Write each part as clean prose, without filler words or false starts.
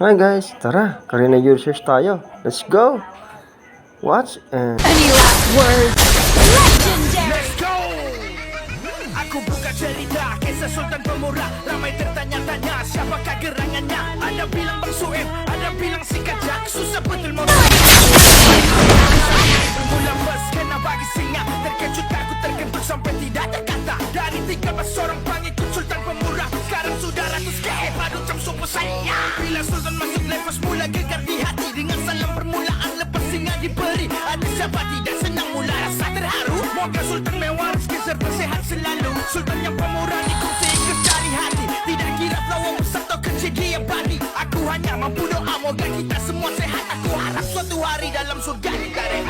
Hi guys, tara, Karina Users tayo. Let's go! Watch and... Any last words? Legendary! Let's go! Aku buka cerita kisah Sultan Pemurah. Ramai tertanya-tanya siapakah gerangannya. Ada bilang Bang Sueb, ada bilang si Kajak. Susah betul mau bermula bus kena bagi singa. Terkejut aku terkentut sampai tidak ada kata. Dari 13 orang pengikut Sultan Pemurah, sekarang sudah ratus ke padu jam subuh saya. Bila Sultan masuk lepas mula gegar di hati. Dengan salam permulaan lepas singa diberi. Ada siapa tidak senang mula rasa terharu. Moga Sultan mewah rezeki serta sehat selalu. Sultan yang pemurah dikongsi ikhlas dari hati. Tidak kira lawan besar atau kecil dia bani. Aku hanya mampu doa moga kita semua sehat. Aku harap suatu hari dalam surga ditarik.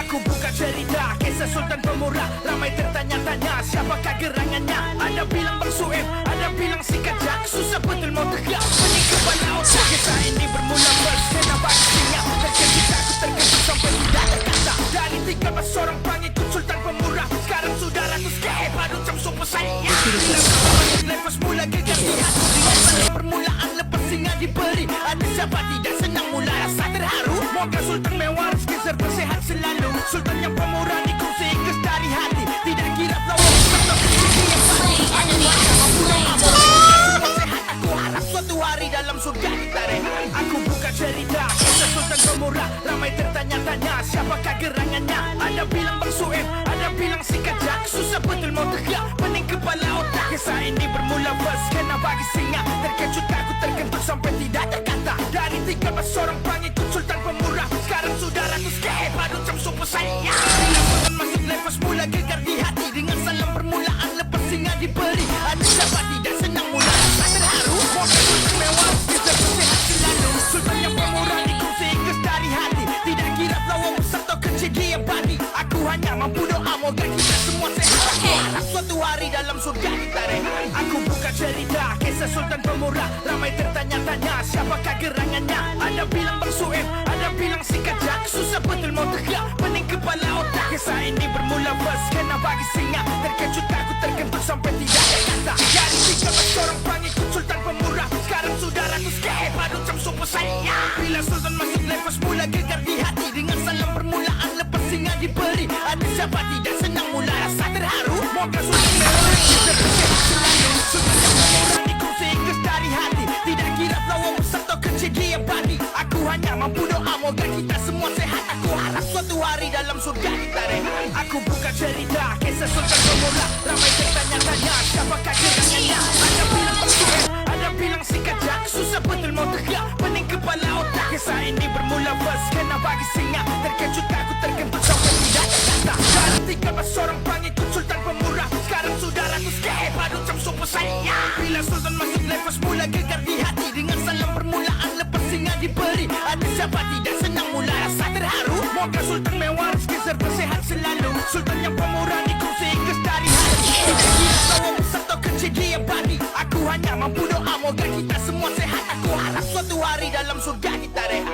Aku buka cerita kisah Sultan Pemurah. Ramai tertanya-tanya siapakah gerangannya. Ada bilang Bang Sueb, ada bilang si Kajak. Susah betul mau tegak pening kepala otak. Kisah ini bermula bersena bagi singa. Terkejut aku terkejut sampai tidak ada kata. Dari 13 orang pengikut Sultan Pemurah, sekarang sudah ratus ke padu jam subuh saya. Bila masuk lepas mula gegar di hati. Dengan salam permulaan lepas singa diberi. Ada siapa tidak senang mula rasa terharu. Moga Sultan mewah rezeki serta sehat selalu. Sultan yang pemurah dikongsi ikhlas dari hati. Tidak kira lawan atau kecil dia bani. Aku hanya mampu doa semua sehat. Aku harap suatu hari dalam surga ditarik. Aku buka cerita kisah Sultan Pemurah. Ramai tertanya-tanya siapakah gerangannya. Ada bilang Bang Sueb, ada bilang si Kajak. Susah betul mau tegak pening kepala otak. Kisah ini bermula bus kena bagi singa. Terkejut aku terkentut sampai tidak ada kata. Dari 13 orang pengikut Sultan Pemurah, sekarang sudah ratus ke padu jam subuh saya. Bila Sultan masuk lepas mula gegar di hati. Dengan salam permulaan lepas singa diberi. Ada siapa tidak senang mula rasa terharu. Moga Sultan mewah rezeki serta sehat selalu. Sultan yang pemurah dikongsi ikhlas dari hati. Tidak kira lawan besar atau kecil dia bani. Aku hanya mampu doa moga kita semua sehat. Aku harap suatu hari dalam surga ditarik. Aku buka cerita kisah Sultan Pemurah. Ramai tertanya-tanya siapakah gerangannya. Ada bilang Bang Sueb, ada bilang si Kajak. Susah betul mau tegak pening kepala otak. Kisah ini bermula bus kena bagi singa. Terkejut aku terkentut sampai tidak ada kata. Dari 13 orang pengikut Sultan Pemurah, sekarang sudah ratus ke padu jam subuh saya. Bila Sultan masuk lepas mula gegar di hati. Dengan salam permulaan lepas singa diberi. Ada siapa tidak senang mula rasa terharu. Moga Sultan mewah rezeki serta sehat selalu. Sultan yang pemurah dikongsi ikhlas dari hati. Tidak kira lawan besar atau kecil dia bani. Aku hanya mampu doa moga kita semua sehat. Aku harap suatu hari dalam surga ditarik. Aku buka cerita kisah Sultan Pemurah. Ramai tertanya-tanya siapakah gerangannya. Ada bilang Bang Sueb, ada bilang si Kajak. Susah betul mau tegak pening kepala otak. Kisah ini bermula bus kena bagi singa. Terkejut aku terkentut sampai tidak ada kata. Dari 13 orang pengikut Sultan Pemurah, sekarang sudah ratus ke padu jam subuh saya. Bila Sultan masuk lepas mula gegar di hati. Dengan salam permulaan lepas singa diberi. Ada siapa tidak senang mula rasa terharu. Moga Sultan mewah rezeki serta sehat selalu. Sultan yang pemurah dikongsi ikhlas dari hati. Tidak kira lawan besar atau kecil dia bani. Aku hanya mampu doa moga kita semua sehat. Aku harap suatu hari dalam surga ditarik.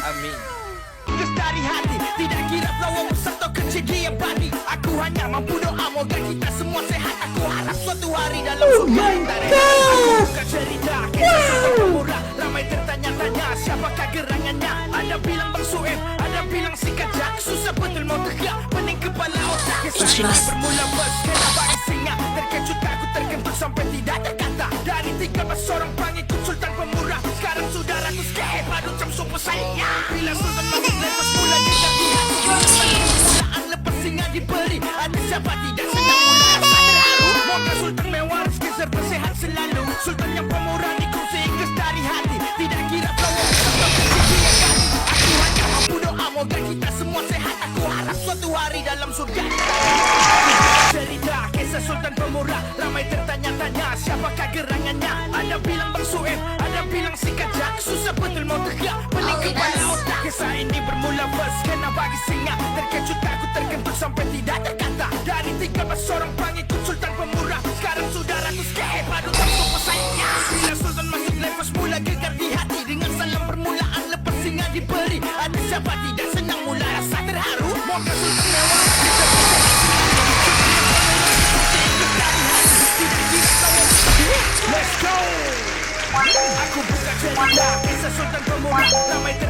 Amin. Ikhlas dari hati. Tidak kira lawan besar atau kecil dia bani. Aku hanya mampu doa moga kita semua sehat. Aku harap suatu hari dalam surga ditarik. Aku buka cerita kisah Sultan Pemurah. Ramai tertanya-tanya siapakah gerangannya. Ada bilang Bang Sueb, ada bilang si Kajak. Susah betul mau tegak pening kepala otak. Kisah ini bermula bus kena bagi singa. Terkejut aku terkentut sampai tidak ada kata. Dari 13 orang pengikut Sultan Pemurah, sekarang sudah ratus ke padu jam subuh saya. Bila Sultan masuk lepas mula gegar di hati. Permulaan lepas singa diberi. Ada siapa tidak senang mula rasa terharu. Moga Sultan mewah rezeki serta sehat selalu. Sultan yang pemurah dikongsi ikhlas dari hati. Tidak kira lawan besar atau kecil dia bani. Aku hanya mampu doa moga kita semua sehat. Aku harap suatu hari dalam surga. Cerita kisah Sultan Pemurah. Ramai tertanya-tanya siapakah gerangannya. Ada bilang Bang Sueb, ada bilang si Kajak. Susah betul mau tegak pening kepala otak. Kisah ini bermula bus kena bagi singa. Terkejut aku terkentut sampai tidak ada kata. Dari 13 orang pengikut Sultan Pemurah, sekarang sudah ratus ke padu jam subuh saya. Bila Sultan masuk lepas mula gegar di hati. Dengan salam permulaan lepas singa diberi. Ada siapa tidak senang mula rasa terharu. Moga Sultan mewah rezeki serta sehat selalu. Let's go! Ku buka cerita kisah sultan pemurah ramai